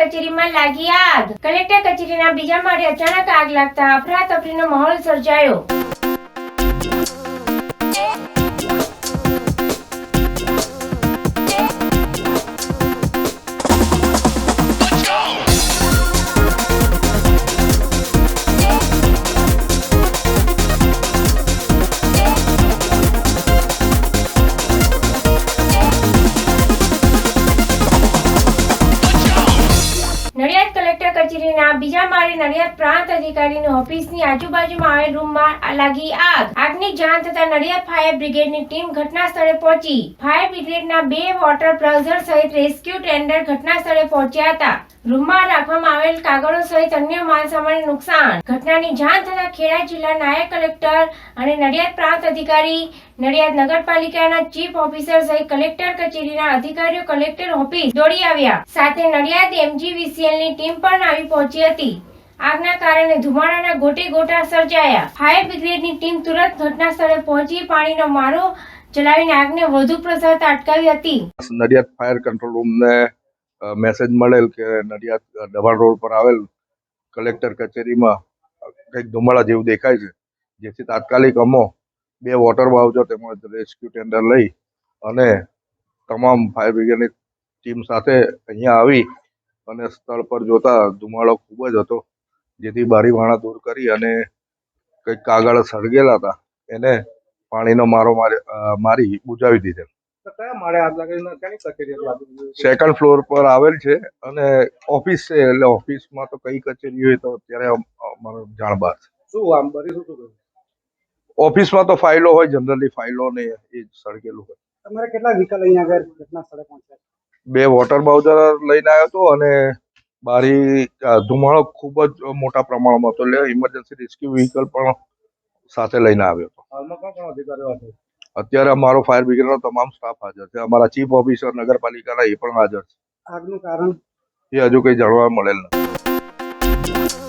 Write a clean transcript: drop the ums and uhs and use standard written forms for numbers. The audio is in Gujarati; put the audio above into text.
કચેરીમાં લાગી આગ। કલેક્ટર કચેરીના બીજા માળે અચાનક આગ લાગતા અફરાતફરીનો માહોલ સર્જાયો। નડિયાદ કલેક્ટર કચેરીના બીજા માળે નડિયાદ પ્રાંત અધિકારીની ઓફિસની આજુબાજુમાં આવેલ રૂમમાં લાગી આગ। આગની જાણ થતાં નડિયાદ ફાયર બ્રિગેડની ટીમ ઘટના સ્થળે પહોંચી। ફાયર બ્રિગેડના 2 વોટર પ્લઝર સહિત રેસ્ક્યુ ટેન્ડર ઘટના સ્થળે પહોંચ્યા હતા। રૂમમાં રાખવામાં આવેલ કાગળો સહિત અન્ય માલસામાનને નુકસાન। ઘટનાની જાણ થતાં ખેડા જિલ્લા નાયબ કલેક્ટર અને નડિયાદ પ્રાંત અધિકારી, નડિયાદ નગરપાલિકાના ચીફ ઓફિસર સહિત કલેક્ટર કચેરીના અધિકારીઓ કલેક્ટર ઓફિસ દોડી આવ્યા। સાથે નડિયાદ એમજીવીસીએલની ટીમ પણ આવી પહોંચી હતી। આગના કારણે ધુમાડાના ગોટે ગોટા સર્જાયા। ફાયર બ્રિગેડની ટીમ તુરંત ઘટના સ્થળે પહોંચી પાણીનો મારો ચલાવીને આગને વધુ પ્રસરતા અટકાવી હતી। નડિયાદ ફાયર કંટ્રોલ રૂમને મેસેજ મળેલ કે નડિયાદ ડબાણ રોડ પર આવેલ કલેક્ટર કચેરીમાં કંઈક ધુમાડા જેવું દેખાય છે, જેથી તાત્કાલિક અમો 2 વોટર બાઉચર તેમજ રેસ્ક્યુ ટેન્ડર લઈ અને તમામ ફાયર બ્રિગેડની ટીમ સાથે અહીંયા આવી અને સ્થળ પર જોતા ધુમાડો ખૂબ જ હતો, જેથી બારી બારણા દૂર કરી અને કંઈક કાગળ સળગેલા હતા એને પાણીનો મારો મારી બુજાવી દીધેલ। કયા માળે આગ લાગી? ક્યાંની કચેરી હતી? સેકન્ડ ફ્લોર પર આવેલ છે અને ઓફિસ છે, એટલે ઓફિસમાં તો કઈ કચેરી હોય તો અત્યારે અમારો જાણ બહાર છે। શું આમ બરી શું થયું? ઓફિસમાં તો ફાઇલો હોય, જનરલી ફાઇલો ને એ જ સળગેલું હોય। તમારે કેટલા વ્હીકલ અહીંયા આગળ ઘટના સ્થળે પહોંચ્યા? 2 વોટર બાઉચર લઈને આવ્યો હતો અને બારી ધુમાડો ખૂબ જ મોટા પ્રમાણમાં હતો, એટલે ઇમરજન્સી રેસ્ક્યુ વ્હીકલ પણ સાથે લઈને આવ્યો હતો। હાલમાં કોણ અધિકારીઓ હતા? અત્યારે અમારો ફાયર બ્રિગેડનો તમામ સ્ટાફ હાજર છે, અમારા ચીફ ઓફિસર નગરપાલિકાના એ પણ હાજર છે। આગનું કારણ એ હજુ કંઈ જાણવા મળેલ નથી।